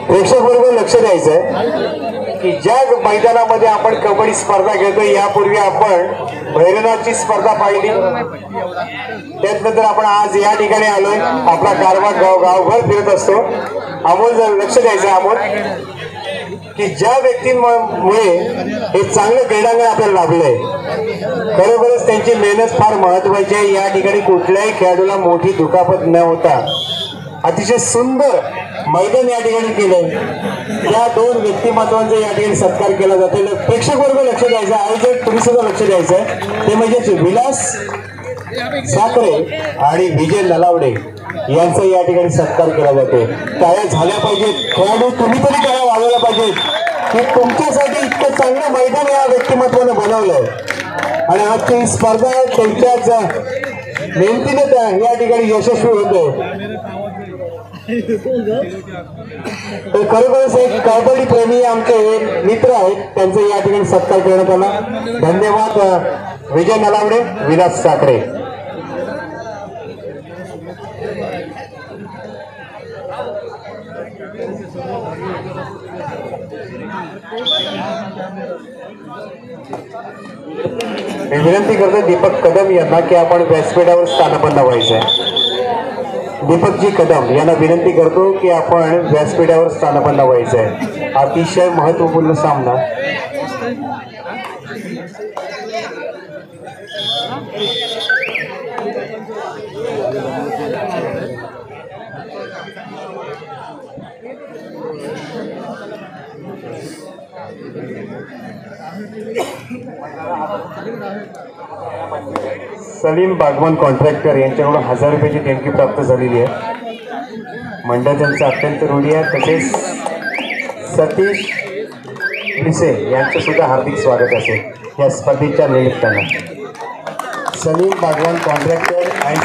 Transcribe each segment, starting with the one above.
प्रेक्षक वर्ग लक्ष द्यायचंय की ज्या मैदानामध्ये आपण कबड्डी स्पर्धा घेतो यापूर्वी आपण भैरवनाथची स्पर्धा पाहिली, त्यानंतर आपण आज या ठिकाणी आलोय. आपला कारभार गावभर फिरत असतो. अमोल लक्ष द्यायचं अमोल की ज्या व्यक्तींमुळे हे चांगलं क्रीडांगण आपल्याला लाभलंय खरोखरच त्यांची मेहनत फार महत्वाची आहे. या ठिकाणी कुठल्याही खेळाडूला मोठी दुखापत न होता अतिशय सुंदर मैदान या ठिकाणी केलंय. या दोन व्यक्तिमत्वांचा या ठिकाणी सत्कार केला जातो. प्रेक्षक वर्ग लक्ष द्यायचं, आयोजक तुम्ही सुद्धा लक्ष द्यायचं. ते म्हणजे विलास साखरे आणि विजय नलावडे यांचा या ठिकाणी सत्कार केला जातो. टाळ्या झाल्या पाहिजेत. खेळाडू तुम्ही तरी टाळ्या वाजवल्या पाहिजेत की तुमच्यासाठी इतकं चांगलं मैदान या व्यक्तिमत्वानं बनवलंय आणि आजची स्पर्धा त्यांच्याच मेहनतीने या ठिकाणी यशस्वी होते. तर खरोखरच एक कबड्डी प्रेमी आमचे मित्र आहेत, त्यांचा या ठिकाणी सत्कार करण्यात आला. धन्यवाद विजय नलावडे, विलास साखरे. मी विनंती करतो दीपक कदम यांना की आपण व्यासपीठावर स्थानपन्न व्हायचंय. दीपकजी कदम यांना विनंती करतो की आपण व्यासपीठावर स्थानपन्न व्हायचंय. अतिशय महत्वपूर्ण सामना. सलीम बागवान कॉन्ट्रॅक्टर यांच्याकडून 1000 रुपयाची देणगी प्राप्त झालेली आहे. मंडळ त्यांचं अत्यंत ऋणी आहे. तसेच सतीश भिसे यांचं सुद्धा हार्दिक स्वागत असेल या स्पर्धेच्या निमित्तानं. सलीम बागवान कॉन्ट्रॅक्टर आणि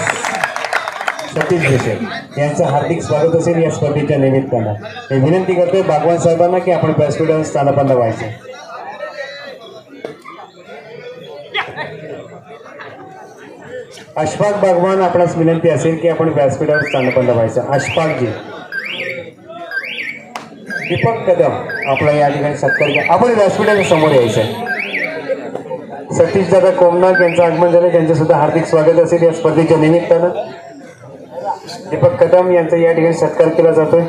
सतीश भिसे यांचं हार्दिक स्वागत असेल या स्पर्धेच्या निमित्तानं. मी विनंती करतोय बागवान साहेबांना की आपण व्यासपीठावर स्थानपन्न व्हायचं. अशफाक बागवान आपणास विनंती असेल की आपण व्यासपीठावर स्थानपन्न व्हायचं. अशफाकजी. दीपक कदम आपला या ठिकाणी सत्कार घ्या. आपण व्यासपीठाच्या समोर यायचं. सतीश दादा कोमनाक यांचं आगमन झालं, त्यांचं सुद्धा हार्दिक स्वागत असेल या स्पर्धेच्या निमित्तानं. दीपक कदम यांचा या ठिकाणी सत्कार केला जातोय.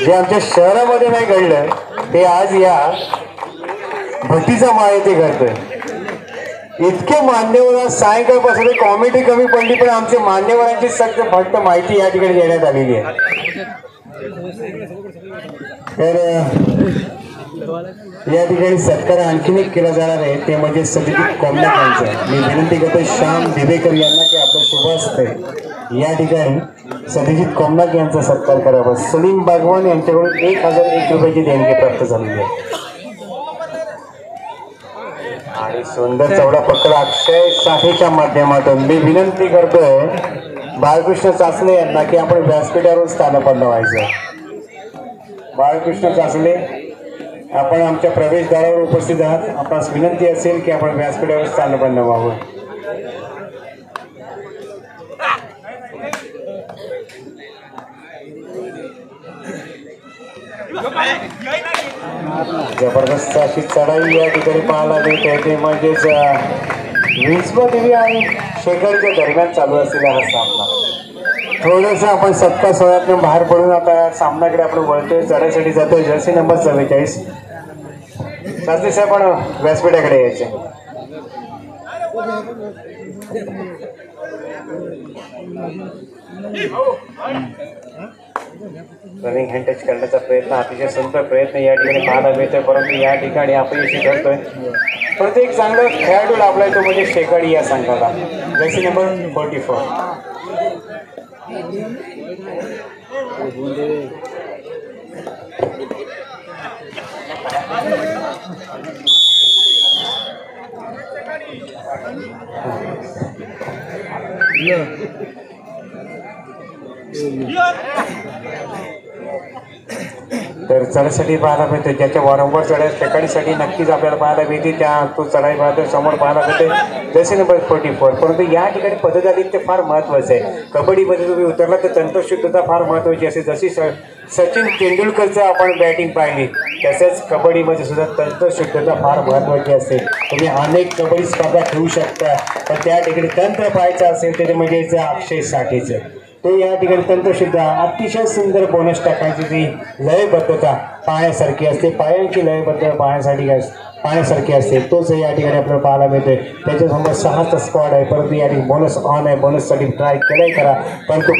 जे आमच्या शहरामध्ये नाही घडलं ते आज या भट्टीचा माळ येथे घडतोय. इतके मान्यवर सायंकाळपासून कॉमेडी कमी पडली पण आमच्या मान्यवरांची फक्त माहिती या ठिकाणी देण्यात आलेली आहे. तर या ठिकाणी सत्कार आणखीन एक केला जाणार आहे ते म्हणजे सतीश कोमनाक यांचं. मी विनंती करतो श्याम दिवेकर यांना की आपलं शुभ असते या ठिकाणी सतीश कोमनाक यांचा सत्कार करावा. सलीम बागवान यांच्याकडून 1001 रुपयाची देणगी प्राप्त झालेली आहे. आणि सुंदर चौडा पकड अक्षय साठेच्या माध्यमातून मी विनंती करतोय बाळकृष्ण चाचले यांना की आपण व्यासपीठावर स्थानपन्न व्हायचं. बाळकृष्ण चाचले आपण आमच्या प्रवेशद्वारावर उपस्थित आहात. आपणास विनंती असेल की आपण व्यासपीठावर स्थानपन्न व्हावं. जबरदस्त अशी चढाई या ठिकाणी पाहायला मिळते. ते म्हणजेच विंचवा देवी आणि शेखरच्या दरम्यान चालू असलेला हा सामना. थोडंसं आपण सत्ता सोहळ्यातून बाहेर पडून आता सामन्याकडे आपण वळतोय, चढाईसाठी जातोय. जर्सी नंबर 44 शास्त्री साहेब पण व्यासपीठाकडे यायचे. रनिंग हँड टच करण्याचा प्रयत्न, अतिशय सुंदर प्रयत्न या ठिकाणी पाहायला मिळतोय, परंतु या ठिकाणी अपयशी ठरतोय. परंतु एक चांगला खेळाडू लाभलाय तो म्हणजे शेकाडी या संघाला. Jersey number 44. तर चढाईसाठी पाहायला मिळते, ज्याच्या वारंवार चढाई ठिकाणीसाठी नक्कीच आपल्याला पाहायला मिळते, त्या तो चढाई पाहतो समोर पाहायला मिळते जसे नंबर 44. परंतु या ठिकाणी पद्धत आली ते फार महत्त्वाचं आहे. कबड्डीमध्ये तुम्ही उतरला तर तंत्रशुद्धता फार महत्त्वाची असते. जशी सचिन तेंडुलकरचं आपण बॅटिंग पाहिली तसेच कबड्डीमध्ये सुद्धा तंत्रशुद्धता फार महत्त्वाची असते. तुम्ही अनेक कबड्डी स्पर्धा खेळू शकता, पण त्या ठिकाणी तंत्र पाहायचं असेल तर म्हणजे अक्षय साठेचं तो या ठिकाणी तंत्रशुद्ध अतिशय सुंदर बोनस टाकायची ती लयबद्धता पाहण्यासारखी असते. पायांची लयबद्धता पाहण्यासारखी असते. तोच या ठिकाणी आपल्याला पाहायला मिळतोय. त्याच्यासमोर 6चा स्क्वॉड आहे, परंतु या ठिकाणी बोनस ऑन आहे. बोनससाठी ट्राय केलंय करा, परंतु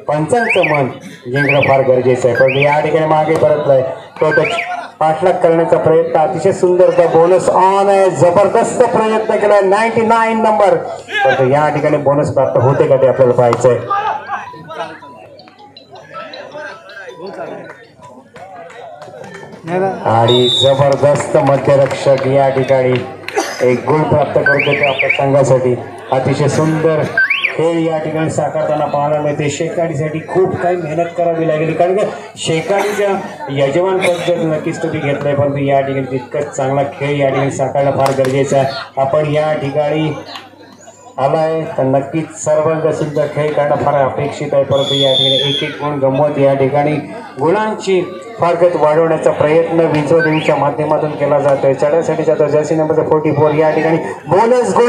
पंचांचं मन जिंकणं फार गरजेचं आहे. परंतु या ठिकाणी मागे परतलाय तो पाठलाग करण्याचा प्रयत्न अतिशय सुंदर. बोनस ऑन आहे, जबरदस्त प्रयत्न केला 99 नंबर, परंतु या ठिकाणी बोनस प्राप्त होते का ते आपल्याला पाहायचंय. आणि जबरदस्त मध्यरक्षक या ठिकाणी एक गोल प्राप्त करतो ते आपल्या संघासाठी. अतिशय सुंदर खेळ या ठिकाणी साकारताना पाहायला मिळते. शेकाडीसाठी खूप काही मेहनत करावी लागली, कारण की शेकाडीच्या यजमान पद नक्कीच तुम्ही घेतलंय, परंतु या ठिकाणी तितकंच चांगला खेळ या ठिकाणी साकारणं फार गरजेचं आहे. आपण या ठिकाणी आलाय तर नक्कीच सर्वांग सुद्धा खेळ काढणं फार अपेक्षित आहे. परंतु या ठिकाणी एक गुण गमवत या ठिकाणी गुणांची फारकत वाढवण्याचा प्रयत्न विंचवादेवीच्या माध्यमातून केला जातोय. चढाईसाठी जातो जर्सी नंबर 44 या ठिकाणी बोनस गुण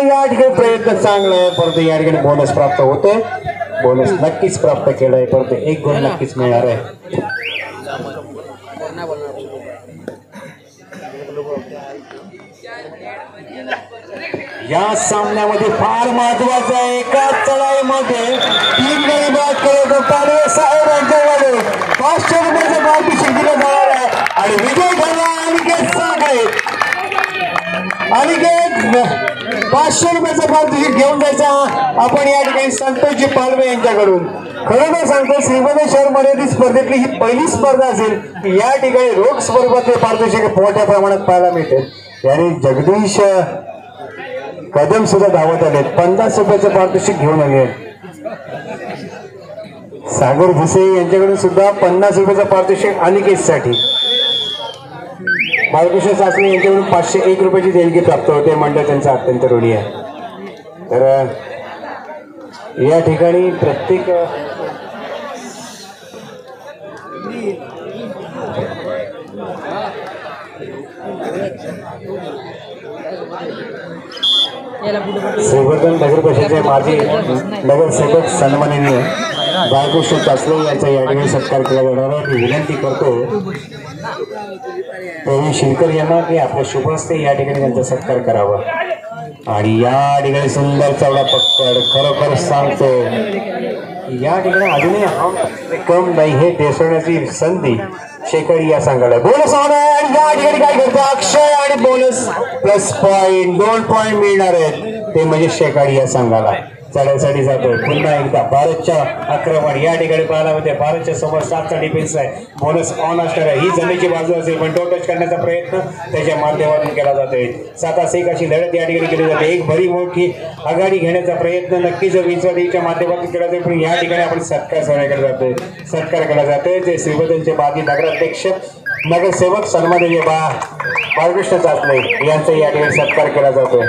या ठिकाणी प्रयत्न चांगला आहे, परंतु या ठिकाणी बोनस प्राप्त होतोय. बोनस नक्कीच प्राप्त केला आहे, परंतु एक गुण नक्कीच मिळणार आहे. या सामन्यामध्ये फार महत्वाचं आहे. एका चढाईमध्ये 3 गडी बाद करतो कालवे साहेब यांच्याकडे 500 रुपयाचं पारितोषिक दिलं जाणार आहे आणि विजय ठरला अनिकेत साखळे. अनिकेत 500 रुपयाचं पारितोषिक घेऊन जायचा आपण या ठिकाणी संतोषजी पालवे यांच्याकडून. खरं तर सांगतो श्रीवर्धन शहर मर्यादित स्पर्धेतली ही पहिली स्पर्धा असेल की या ठिकाणी रोख स्वरूपातले पारितोषिक मोठ्या प्रमाणात पाहायला मिळते. याने जगदीश कदम सुद्धा धावत आले, 50 रुपयाचं पारितोषिक घेऊन आले. सागर भुसे यांच्याकडून सुद्धा 50 रुपयाचं पारितोषिक अनिकेतसाठी. बाळकृष्ण सासणे यांच्याकडून 501 रुपयाची देणगी प्राप्त होते. मंडळ त्यांचा अत्यंत ऋणी आहे. तर या ठिकाणी प्रत्येक श्रीवर्धन नगर परिषदेचे माजी नगरसेवक सन्माननीय बाळकृष्ण सासणे यांचा या ठिकाणी सत्कार केला जाणार आहे. मी विनंती करतो प्रवीण शिलकर यांना की आपल्या शुभ हस्ते या ठिकाणी त्यांचा सत्कार करावा. आणि या ठिकाणी सुंदर चवडा पक्कड खरोखर सांगतो या ठिकाणी अजूनही हा कम नाही हे देशवण्याची संधी शेकारी या संघाला. बोनस ऑन आहे आणि या ठिकाणी काय करतो अक्षय आणि बोनस प्लस पॉईंट 2 पॉईंट मिळणार आहेत, ते म्हणजे शेकारी या संघाला. चढाईसाठी जातोय पुन्हा एकदा भारतच्या आक्रमण या ठिकाणी पाहायला मिळते. भारतच्या समोर 7चा डिफेन्स आहे. बोनस ऑन असणार आहे. ही जमेची बाजू असेल पण टो टच करण्याचा प्रयत्न त्याच्या माध्यमातून केला जातोय. 7-1 अशी लढत या ठिकाणी केली जाते. एक भरी मोठी आघाडी घेण्याचा प्रयत्न नक्कीच विंचवादेवीच्या माध्यमातून केला जातो. पण या ठिकाणी आपण सत्कार जातोय, सत्कार केला जातोय. ते श्रीवर्धनचे माजी नगराध्यक्ष नगरसेवक सन्माननीय बाळकृष्ण सासणे यांचा या ठिकाणी सत्कार केला जातोय.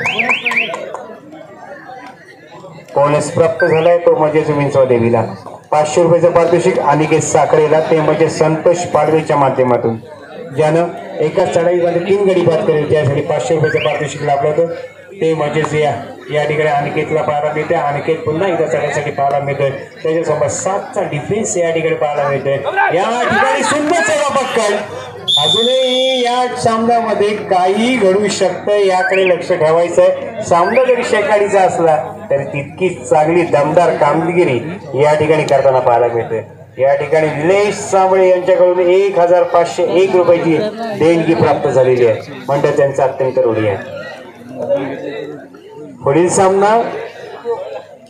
बोनस प्राप्त झालाय तो म्हणजे विंचवादेवीला. 500 रुपयाचं पारितोषिक अनिकेत साखळेला, ते म्हणजे संतोष पालवेच्या माध्यमातून, ज्यानं एका चढाईमध्ये 3 गडी बाद केले त्यासाठी 500 रुपयाचं पारितोषिक लाभलं होतं. ते म्हणजेच या ठिकाणी अनिकेतला पाहायला मिळते. अनिकेत पुन्हा एकदा चढाईसाठी पाहायला मिळतोय. त्याच्यासोबत 7चा डिफेन्स या ठिकाणी पाहायला मिळतोय. या ठिकाणी सुंदर चढा पक्कड. अजूनही या सामन्यामध्ये काही घडू शकतं, याकडे लक्ष ठेवायचं आहे. सामना जरी शेकाडीचा असला तरी तितकीच चांगली दमदार कामगिरी या ठिकाणी करताना पाहायला मिळते. या ठिकाणी निलेश साबळे यांच्याकडून 1501 रुपयाची देणगी प्राप्त झालेली आहे. म्हणजे त्यांचा अत्यंत ऋणी आहे. पुढील सामना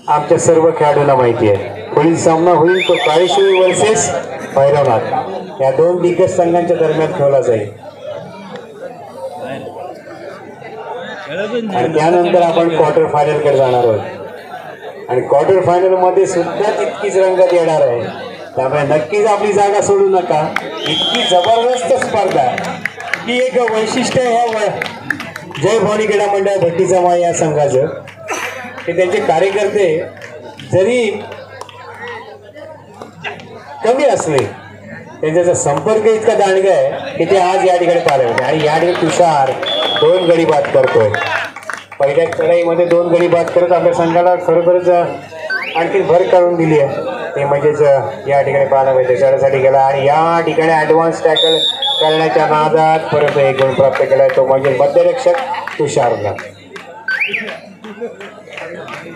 आमच्या सर्व खेळाडूंना माहिती आहे. पुढील सामना होईल तो काळेश्वरी वर्सेस भैरवनाथ या 2 दिग्गज संघांच्या दरम्यान खेळला जाईल. आणि त्यानंतर आपण क्वार्टर फायनलकडे जाणार आहोत. आणि क्वार्टर फायनल मध्ये सुद्धा तितकीच रंगत येणार आहे. त्यामुळे नक्कीच आपली जागा सोडू नका. इतकी जबरदस्त स्पर्धा ही एक वैशिष्ट्य ह्या जय भवानी क्रीडा मंडळ भट्टीचा माळ या संघाचं की त्यांचे कार्यकर्ते जरी कमी असले त्यांचा संपर्क इतका दांडगा आहे की ते आज या ठिकाणी पाहिले होते. आणि या ठिकाणी तुषार 2 गडी बाद करतोय. पहिल्या चढाईमध्ये 2 गडी बाद करत आपल्या संघाला खरोखरच आणखी भर करून दिली आहे. ते म्हणजेच या ठिकाणी पाहायला मिळते चढाईसाठी गेला आणि या ठिकाणी ॲडव्हान्स टॅकल करण्याच्या नादात परत 1 गुण प्राप्त केलाय. तो म्हणजे मध्यरक्षक तुषारला.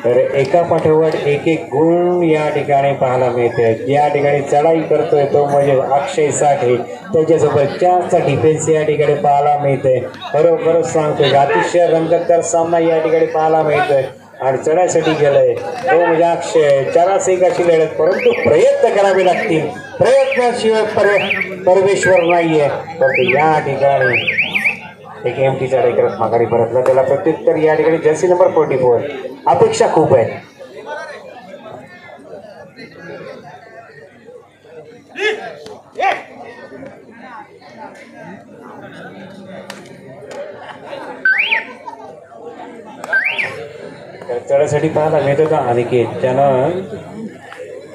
तर एका पाठोपाठ एक गुण या ठिकाणी पाहायला मिळते. या ठिकाणी चढाई करतोय तो म्हणजे अक्षय साठे. त्याच्यासोबत 4चा डिफेन्स या ठिकाणी पाहायला मिळते. खरोखरच सांगतोय अतिशय रंगतदार सामना या ठिकाणी पाहायला मिळतोय. आणि चढाईसाठी गेलाय तो म्हणजे अक्षय. 4-1 अशी लढत, परंतु प्रयत्न करावे लागतील. प्रयत्नाशिवाय परमेश्वर नाहीये. परंतु या ठिकाणी एक एमटी चढाई करत माघारी परतला. त्याला प्रत्युत्तर या ठिकाणी जर्सी नंबर 44. अपेक्षा खूप आहे. चढाईसाठी पाहायला मिळत होता अनिकेत. त्यानं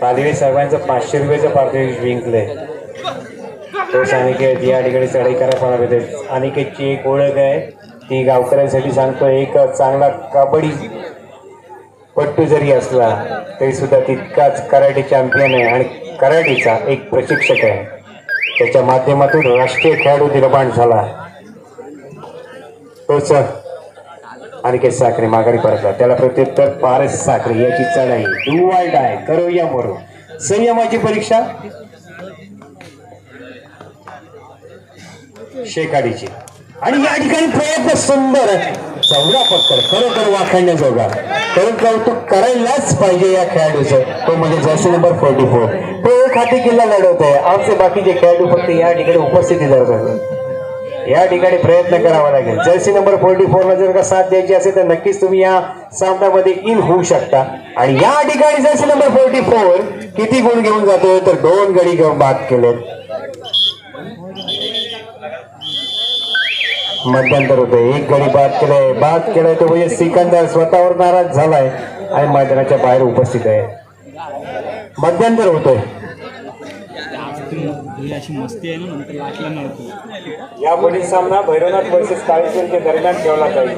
पालवी साहेबांचं 500 रुपयाचं पारितोषिक जिंकलंय. तोच अनिकेत या ठिकाणी चढाई करायला पाहायला मिळते. अनिकेतची एक ओळख आहे ती गावकऱ्यांसाठी सांगतो. एक चांगला कबड्डी पट्टू जरी असला तरी सुद्धा तितकाच कराटे चॅम्पियन आहे आणि कराटेचा एक प्रशिक्षक आहे. त्याच्या माध्यमातून राष्ट्रीय खेळाडू निर्माण झाला. तोच अनिकेत साखरे माघारी परतला. त्याला प्रत्युत्तर पारस साखरे. याची चढाई डू ऑर डाय, करो या मरो, संयमाची परीक्षा शेकाडीची. आणि या ठिकाणी प्रयत्न सुंदर चौदा पक्कड खरोखर वाखाणण्याजोगा. कारण कौतुक करायलाच पाहिजे या खेळाडूचं. तो म्हणजे जर्सी नंबर 44. तो एक हाती किल्ला लढवत आहे. आमचे बाकीचे खेळाडू फक्त या ठिकाणी उपस्थिती धरतात. या ठिकाणी प्रयत्न करावा लागेल. जर्सी नंबर 44 ला जर का साथ द्यायची असेल तर नक्कीच तुम्ही या सामन्यामध्ये इन होऊ शकता. आणि या ठिकाणी जर्सी नंबर 44 किती गुण घेऊन जातोय तर 2 गडी घेऊन बाद केले. मध्यंतर होते. 1 गडी बाद केलाय तो म्हणजे सिकंदर स्वतःवर नाराज झालाय आणि मैदानाच्या बाहेर उपस्थित आहे. मध्यंतर होतोय. या पुढील सामना भैरवनाथ वर्सेस काळेश्वरच्या दरम्यान ठेवला जाईल.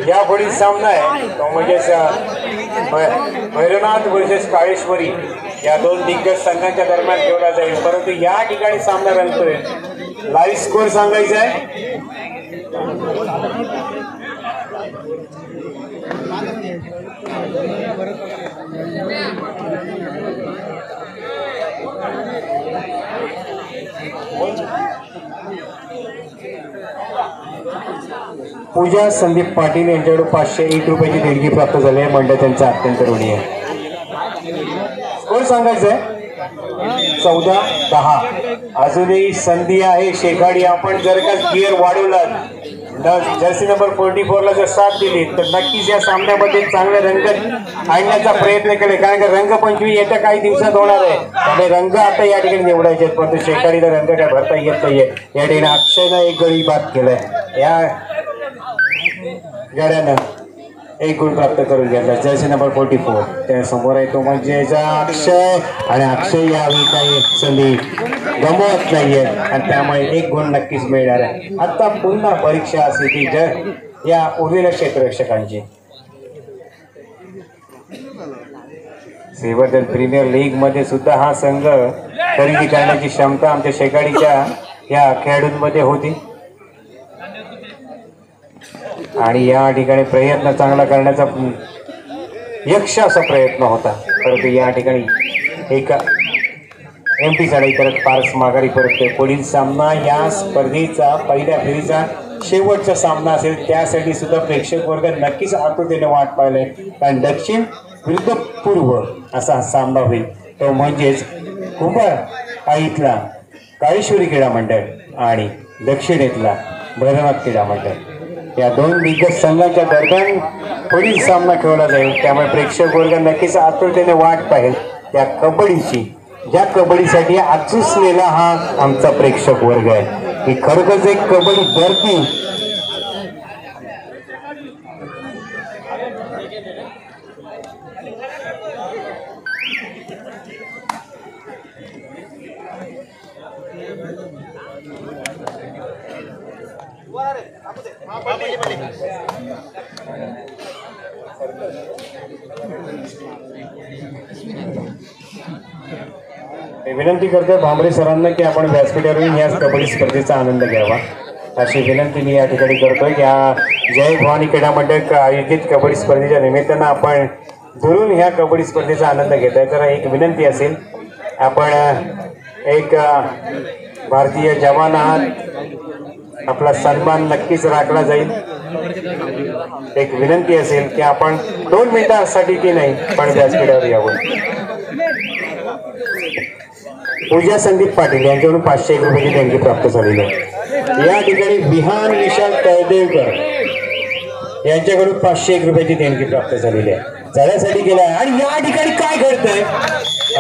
या पुढील सामना आहे तो म्हणजे भैरवनाथ वर्सेस काळेश्वरी या 2 दिग्गज संघांच्या दरम्यान ठेवला जाईल. परंतु या ठिकाणी सामना रंगतोय. लाईव्ह स्कोर सांगायचा आहे. पूजा संदीप पाटील यांच्याकडून 501 रुपयाची देणगी प्राप्त झाली आहे. मंडळ त्यांचा अत्यंत ऋणी आहे. स्कोर सांगायचंय 14-10. अजूनही संधी आहे शेकाडी. आपण जर का गिअर वाढवला जर्सी नंबर 44 ला जर साथ दिली तर नक्कीच या सामन्यामध्ये चांगले रंगत आणण्याचा प्रयत्न केले. कारण की रंगपंचमी येत्या काही दिवसात होणार आहे. त्यामुळे रंग आता या ठिकाणी निवडायचे आहेत. परंतु शेकाडीला रंग काय भरता येत नाहीये. या ठिकाणी अक्षयनं 1 गडी बाद केलाय. या गाड्यानं 1 गुण प्राप्त करून घेतला. जर्सी नंबर 44 त्या समोर आहे तो म्हणजे अक्षय. आणि अक्षय यावेळी काही संधी गमवत नाहीये आणि त्यामुळे 1 गुण नक्कीच मिळणार आहे. आता पुन्हा परीक्षा असते ती या उरलेल्या क्षेत्ररक्षकांची. श्रीवर्धन प्रीमियर लीग मध्ये सुद्धा हा संघ खरेदी करण्याची क्षमता आमच्या शेकाडीच्या या खेळाडूंमध्ये होती. आणि या ठिकाणी प्रयत्न चांगला करण्याचा यक्ष असा प्रयत्न होता. परंतु या ठिकाणी एक एमटी चढाई करत पारस माघारी परतते. पुढील सामना या स्पर्धेचा पहिल्या फेरीचा शेवटचा सामना असेल. त्यासाठी सुद्धा प्रेक्षक वर्ग नक्कीच आतुरतेने वाट पाहिलंय. कारण दक्षिण विरुद्ध पूर्व असा हा सामना होईल. तो म्हणजेच कुंभार इथला काळेश्वरी क्रीडा मंडळ आणि दक्षिणेतला भैरवनाथ क्रीडा मंडळ या दोन दिग्गज संघांच्या दरम्यान पुढील सामना खेळला जाईल. त्यामुळे प्रेक्षक वर्ग नक्कीच आतुरतेने वाट पाहिल त्या कबड्डीची, ज्या कबड्डीसाठी आचुसलेला हा आमचा प्रेक्षक वर्ग आहे. ही खरोखरच एक कबड्डी धरती. विनंती करतोय भांबरे सरांना की आपण व्यासपीठावर या कबड्डी स्पर्धेचा आनंद घ्यावा अशी विनंती मी या ठिकाणी करतोय. की जय भवानी क्रीडा मंडळ आयोजित कबड्डी स्पर्धेच्या निमित्तानं आपण दुरून ह्या कबड्डी स्पर्धेचा आनंद घेत आहे. तर एक विनंती असेल, आपण एक भारतीय जवान आहात, आपला सन्मान नक्कीच राखला जाईल. एक विनंती असेल की आपण 2 मिनिटांसाठी की नाही पण व्यासपीठावर यावं. पूजा संदीप पाटील यांच्याकडून 501 रुपयाची देणगी प्राप्त झालेली आहे. या ठिकाणी विहान विशाल तळदेवकर यांच्याकडून 501 रुपयाची देणगी प्राप्त झालेली आहे. चढ्यासाठी गेला आणि या ठिकाणी काय घडतंय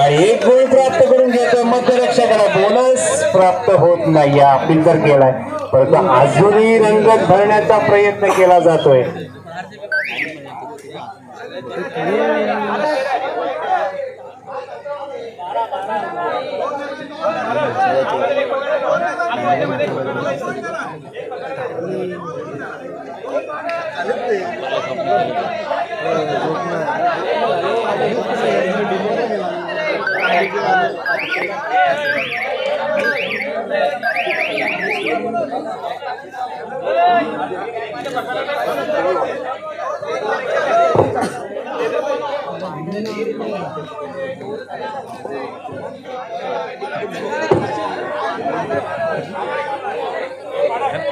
आणि 1 गोल प्राप्त करून घेतोय मध्यरक्षकाला. बोनस प्राप्त होत नाही. अपील तर केलाय परंतु अजूनही रंगत भरण्याचा प्रयत्न केला जातोय.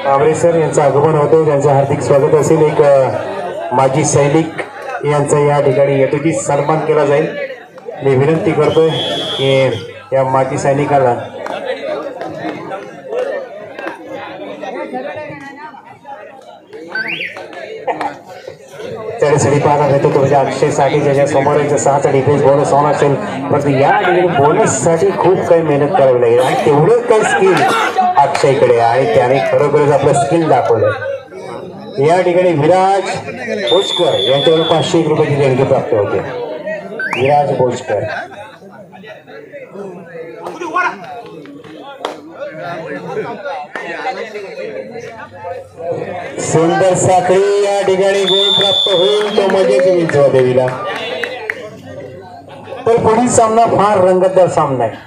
भांबरे सर यांचं आगमन होतं, त्यांचं हार्दिक स्वागत असेल. एक माजी सैनिक यांचा या ठिकाणी यथोचित सन्मान केला जाईल. मी विनंती करतोय की या माजी सैनिकाला चढीचढी पाहता भेटतो. तो म्हणजे अक्षय साठी ज्याच्या समोर 6 डिफेन्स बोनस होणार असेल, परंतु या ठिकाणी बोनससाठी खूप काही मेहनत करावी लागेल आणि तेवढं काही स्किल अक्षयकडे आणि त्याने खरोखरच आपलं स्किल दाखवलं. या ठिकाणी विराज भोजकर यांच्याकडून 501 रुपयाची देणगी प्राप्त होते. विराज भोजकर सुंदर साखळी या ठिकाणी गोल प्राप्त होईल. तो मजेच विंचवा देवीला. तर पुढील सामना फार रंगतदार सामना आहे.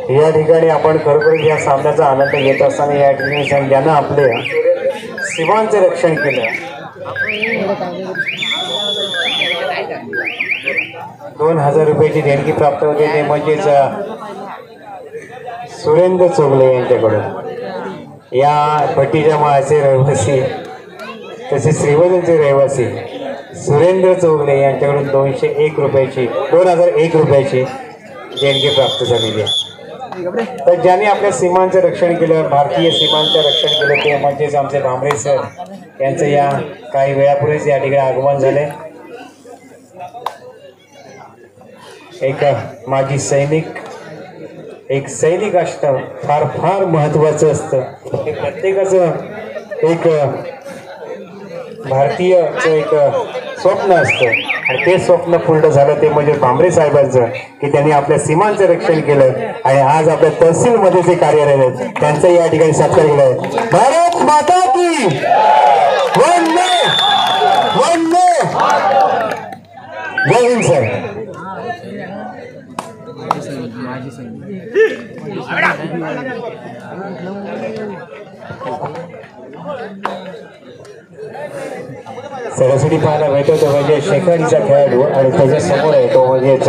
या ठिकाणी आपण खरोखर या सामन्याचा आनंद घेत असताना या ठिकाणी ज्यानं आपले सीमांचं रक्षण केलं 2000 रुपयाची देणगी प्राप्त होते. ते म्हणजेच सुरेंद्र चोगले यांच्याकडून. या भट्टीच्या माळाचे रहिवासी तसेच श्रीवर्धनचे रहिवासी सुरेंद्र चोगले यांच्याकडून 2001 रुपयाची देणगी प्राप्त झालेली आहे. तर ज्यांनी आपल्या सीमांचं रक्षण केलं, भारतीय सीमांचं रक्षण केलं, ते म्हणजेच आमचे भांबरे सर यांचं या काही वेळापूर्वीच या ठिकाणी आगमन झाले. एक माजी सैनिक, एक सैनिक असणं फार फार महत्वाचं असतं. हे प्रत्येकाचं एक भारतीयचं एक स्वप्न असतं आणि ते स्वप्न पूर्ण झालं ते म्हणजे भांबरे साहेबांचं, की त्यांनी आपल्या सीमांचं रक्षण केलं आणि आज आपल्या तहसीलमध्ये जे कार्यरत आहेत त्यांचा या ठिकाणी सत्कार केला आहे. भारत माता की वंदे वंदे. जय हिंद सर. सरासरी पाहायला भेटतो तो म्हणजे शेकाडीचा खेळाडू आणि त्याच्या समोर आहे तो म्हणजेच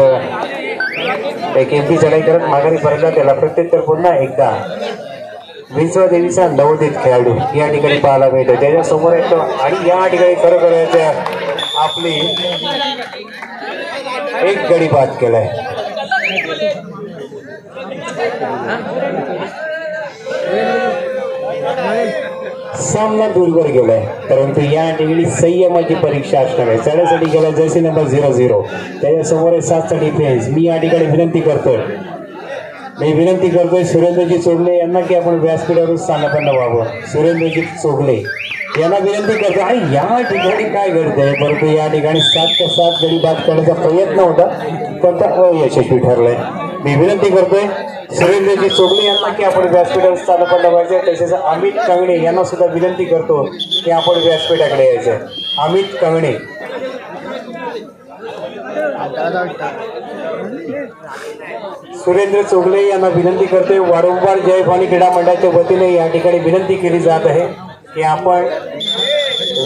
एक एमपी चढाई करत माघारी परतला. त्याला प्रत्युत्तर पुन्हा एकदा विंचवा देवीचा नवोदित खेळाडू या ठिकाणी पाहायला मिळतो. त्याच्या समोर येतो आणि या ठिकाणी खरोखर आपली एक गडी बाद केलाय. सामना दूरवर गेलाय, परंतु या ठिकाणी संयमाची परीक्षा असणार आहे. चढ्यासाठी गेला जर्सी नंबर 00. त्याच्या समोर 7चा डिफेन्स. मी या ठिकाणी विनंती करतोय सुरेंद्रजी चोगले यांना की आपण व्यासपीठावरून स्थानापन्न व्हावं. सुरेंद्रजी चोगले यांना विनंती करतो. आणि या ठिकाणी काय घडतंय, परंतु या ठिकाणी 7 गडी बाद करण्याचा प्रयत्न होता, पण तो अयशस्वी ठरलाय. मी विनंती करतोय सुरेंद्रजी चोगले यांना की आपण व्यासपीठावर स्थानापन्न व्हायचं. तसेच अमित कंगणे यांना सुद्धा विनंती करतो की आपण व्यासपीठाकडे यायचं. अमित कंगणे सुरेंद्र चोगले यांना विनंती करतोय. वारंवार जय भवानी क्रीडा मंडळाच्या वतीने या ठिकाणी विनंती केली जात आहे की आपण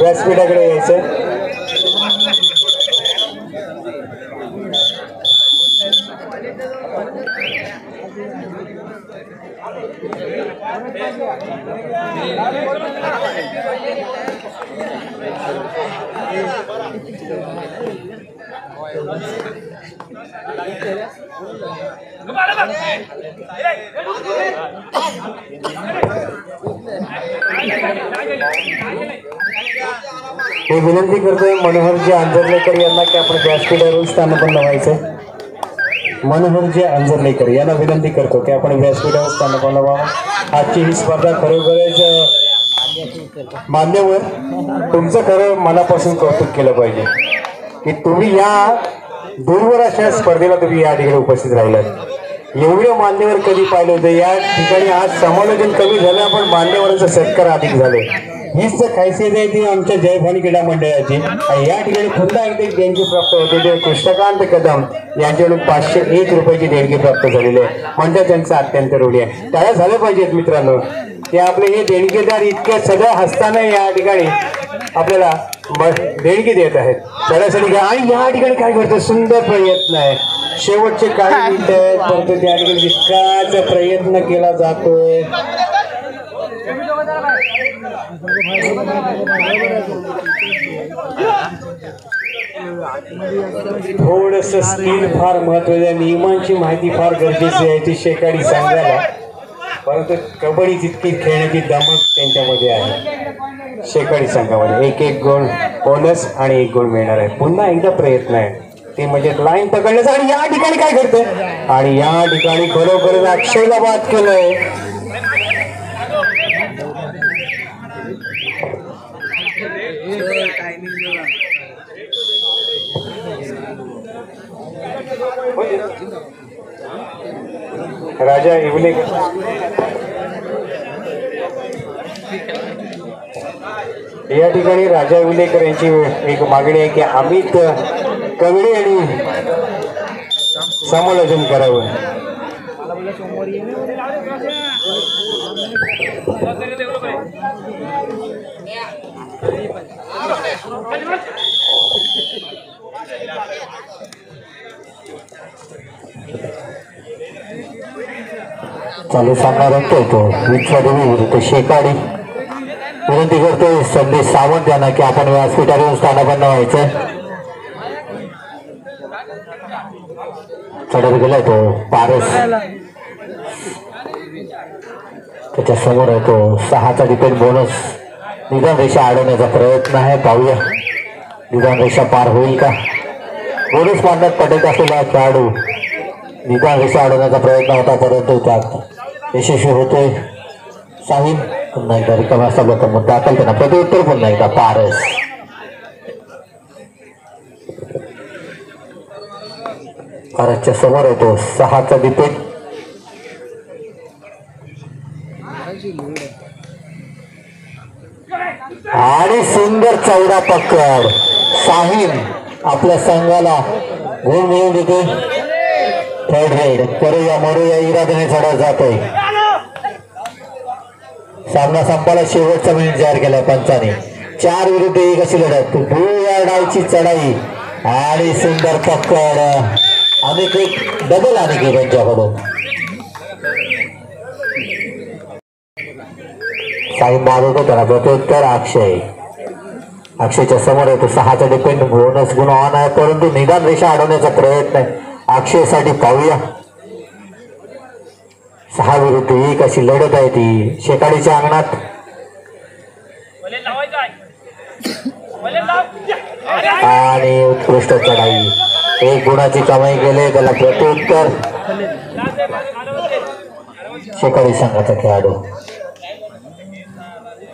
व्यासपीठाकडे यायचं. मी विनंती करतोय मनोहरजी अंजरलेकर यांना की आपण व्यासपीठावरून स्थानापन्न व्हायचं. मनोहरजी अंजरलेकर यांना विनंती करतो की आपण व्यासपीठावर स्थानापन्न व्हावं. आजची ही स्पर्धा खरोखरच मान्यवर तुमचं खरं मनापासून कौतुक केलं पाहिजे की तुम्ही या दूरवर अशा स्पर्धेला तुम्ही या ठिकाणी उपस्थित राहिलात. एवढे मान्यवर कधी पाहिलं होतं. या ठिकाणी आज समालोचन कमी झालं, पण मान्यवरांचा सत्कार अधिक झाले. हीच खासियत आहे ती आमच्या जय भवानी क्रीडा मंडळाची. या ठिकाणी पुन्हा एकदा देणगी प्राप्त होते. ते कृष्णकांत कदम यांच्याकडून 501 रुपयाची देणगी प्राप्त झालेली आहे. म्हणजे त्यांचा अत्यंत ऋणी आहे. त्याला झालं पाहिजेत मित्रांनो की आपले हे देणगीदार इतके सगळ्या हस्ताने या ठिकाणी आपल्याला देणगी देत आहेत. त्यासाठी आणि या ठिकाणी काय करतो, सुंदर प्रयत्न आहे. शेवटचे काही मिनिट आहेत, परंतु त्या ठिकाणी जितकाच प्रयत्न केला जातोय. थोडस स्किल फार महत्वाचं आहे. नियमांची माहिती फार गरजेची आहे ती शेकाडी सांगायला, परंतु कबड्डी जितकी खेळण्याची दमक त्यांच्यामध्ये आहे. शेकाडी संघामध्ये एक गोल बोनस आणि 1 गोल मिळणार आहे. पुन्हा एकदा प्रयत्न आहे ते म्हणजे लाईन पकडण्याचा. आणि या ठिकाणी काय करतोय, आणि या ठिकाणी खरोखर अक्षयला बाद केलंय. राजा इवलेकर या ठिकाणी राजा इवलेकर यांची एक मागणी आहे की अमित कंगणे यांनी समालोचन करावं. चालू सामना रंगतोय तो विंचवा देवी विरुद्ध शेकाडी. विनंती करतोय संदेश सावंत यांना की आपण व्यासपीठावरून स्थानापन्न व्हायचं. चढत गेलाय तो पारस. त्याच्या समोर आहे तो 6चा डिपेंड बोनस. निदान रेषा अडवण्याचा प्रयत्न आहे. पाहूया निदान रेषा पार होईल का. बोनस मारण्यात पटत असलेला खेळाडू निदान रेषा अडवण्याचा प्रयत्न होता, परंतु त्यात यशस्वी होतोय. साहिल पुन्हा एकदा रिकामा असला तर मग दाखल त्यांना प्रत्युत्तर पुन्हा एकदा पारस. पारसच्या समोर येतो 6चा डिपेंड. आणि सुंदर चौडा पकड. साहिल आपल्या संघाला गुण मिळवून देते. थर्ड रेड करूया मोरूया इराद्याने चढा जातोय. सामना संपायला शेवटचा मिनिट जाहीर केलाय पंचाने. 4 विरुद्ध 1 अशी लढत. या डावची चढाई आणि सुंदर पकड. अनिकेत डबल अनिकेत यांच्याकडून साईब मारतो त्याला प्रत्युत्तर अक्षयच्या समोर येतो 6चा डिपेंड बोनस गुण ऑन आहे परंतु निदान रेषा अडवण्याचा प्रयत्न आहे अक्षयसाठी. पाहूया 6 विरुद्ध 1 अशी लढत आहे ती शेकाडीच्या अंगणात. आणि उत्कृष्ट चढाई 1 गुणाची कमाई केली त्याला प्रत्युत्तर शेकाडी संघाचा खेळाडू.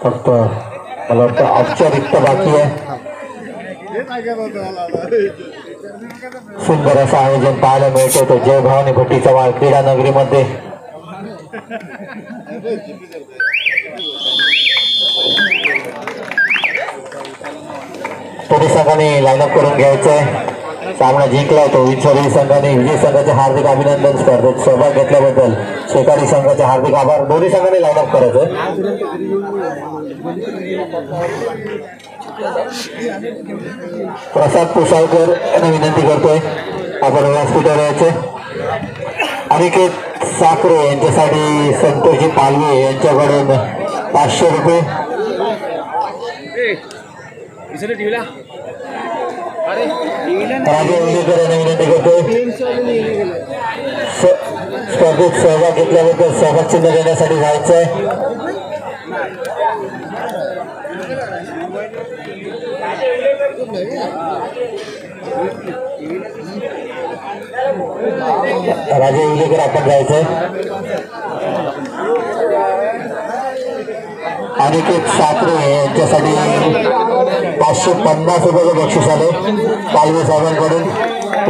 फक्त मला वाटतं औपचारिकता बाकी आहे. सुंदर असं आयोजन पाहायला मिळतं तो जय भवानी भट्टी चव्हाण क्रीडा नगरीमध्ये. दोन्ही संघाने लाईनअप करून घ्यायचंय. सामना जिंकलाय तो विंचोली संघाने. विजय संघाचे हार्दिक अभिनंदन. स्पर्धेत सहभाग घेतल्याबद्दल शेकारी संघाचे हार्दिक आभार. दोन्ही संघाने लाईनअप करायचंय. प्रसाद पुसाळकर यांना विनंती करतोय आपण व्यासपीठावर यायचे. अनिकेत साखरे यांच्यासाठी संतोषजी पालवे यांच्याकडून 500 रुपये. राजे उल्लेकर यांना विनंती करतोय स्पर्धेत सहभाग घेतल्याबद्दल सहभाग चिन्ह देण्यासाठी जायचंय. राजे उल्लेकर आपण जायचंय. अनिकेत साखरे यांच्यासाठी 550 रुपयाचं बक्षीस आले पालवे साहेबांकडून.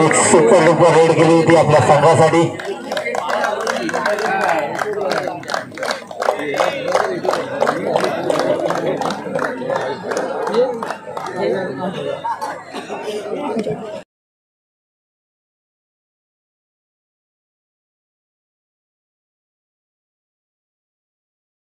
1 सुपर रुपये रेड केली होती आपल्या संघासाठी.